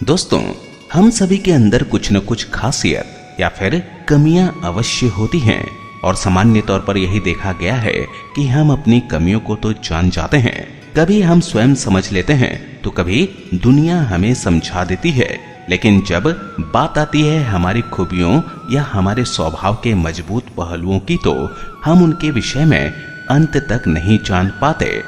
दोस्तों, हम सभी के अंदर कुछ न कुछ खासियत या फिर कमियां अवश्य होती हैं और सामान्य तौर पर यही देखा गया है कि हम अपनी कमियों को तो जान जाते हैं, कभी हम स्वयं समझ लेते हैं तो कभी दुनिया हमें समझा देती है। लेकिन जब बात आती है हमारी खूबियों या हमारे स्वभाव के मजबूत पहलुओं की तो हम उनके विषय में अंत तक नहीं जान पाते।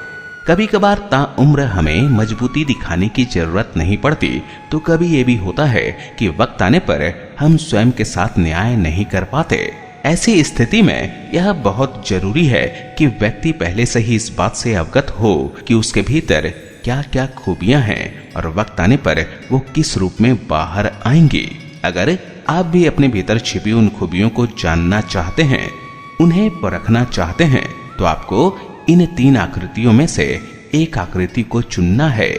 कभी कभार ताउम्र हमें मजबूती दिखाने की जरूरत नहीं पड़ती, तो कभी ये भी होता है कि वक्त आने पर हम स्वयं के साथ न्याय नहीं कर पाते। ऐसी स्थिति में यह बहुत जरूरी है कि व्यक्ति पहले से ही इस बात से अवगत हो कि उसके भीतर क्या क्या खूबियां हैं और वक्त आने पर वो किस रूप में बाहर आएंगी। अगर आप भी अपने भीतर छिपी उन खूबियों को जानना चाहते हैं, उन्हें परखना चाहते हैं, तो आपको इन 3 आकृतियों में से एक आकृति को चुनना है।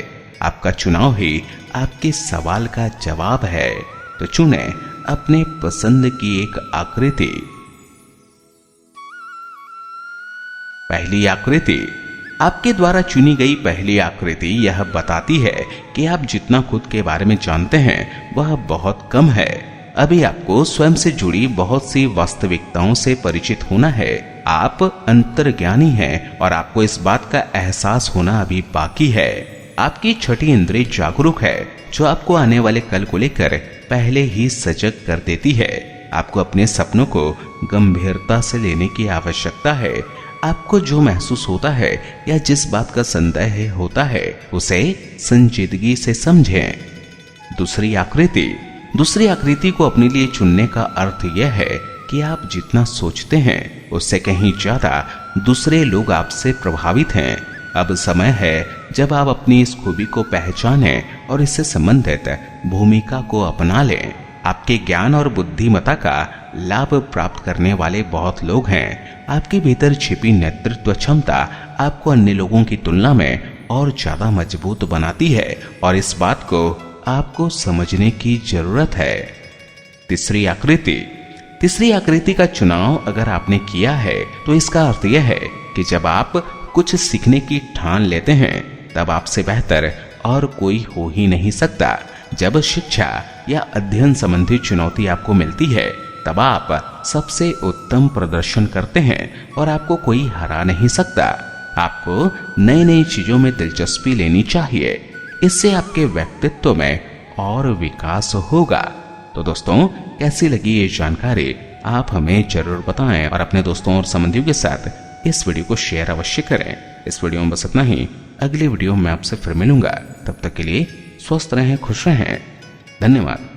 आपका चुनाव ही आपके सवाल का जवाब है। तो चुने अपने पसंद की एक आकृति। पहली आकृति। आपके द्वारा चुनी गई पहली आकृति यह बताती है कि आप जितना खुद के बारे में जानते हैं वह बहुत कम है। अभी आपको स्वयं से जुड़ी बहुत सी वास्तविकताओं से परिचित होना है। आप अंतर्ज्ञानी हैं और आपको इस बात का एहसास होना अभी बाकी है। आपकी छठी इंद्रिय जागरूक है, जो आपको आने वाले कल को लेकर पहले ही सजग कर देती है। आपको अपने सपनों को गंभीरता से लेने की आवश्यकता है। आपको जो महसूस होता है या जिस बात का संदेह होता है उसे संजीदगी से समझें। दूसरी आकृति को अपने लिए चुनने का अर्थ यह है कि आप जितना सोचते हैं उससे कहीं ज्यादा दूसरे लोग आपसे प्रभावित हैं। अब समय है जब आप अपनी इस खूबी को पहचानें और इससे संबंधित भूमिका को अपना लें। आपके ज्ञान और बुद्धिमत्ता का लाभ प्राप्त करने वाले बहुत लोग हैं। आपके भीतर छिपी नेतृत्व क्षमता आपको अन्य लोगों की तुलना में और ज्यादा मजबूत बनाती है और इस बात को आपको समझने की जरूरत है। तीसरी आकृति का चुनाव अगर आपने किया है तो इसका अर्थ यह है कि जब आप कुछ सीखने की ठान लेते हैं तब आपसे बेहतर और कोई हो ही नहीं सकता। जब शिक्षा या अध्ययन संबंधी चुनौती आपको मिलती है तब आप सबसे उत्तम प्रदर्शन करते हैं और आपको कोई हरा नहीं सकता। आपको नई नई चीजों में दिलचस्पी लेनी चाहिए, इससे आपके व्यक्तित्व में और विकास होगा। तो दोस्तों, कैसी लगी ये जानकारी आप हमें जरूर बताएं और अपने दोस्तों और संबंधियों के साथ इस वीडियो को शेयर अवश्य करें। इस वीडियो में बस इतना ही। अगली वीडियो में आपसे फिर मिलूंगा। तब तक के लिए स्वस्थ रहें, खुश रहें। धन्यवाद।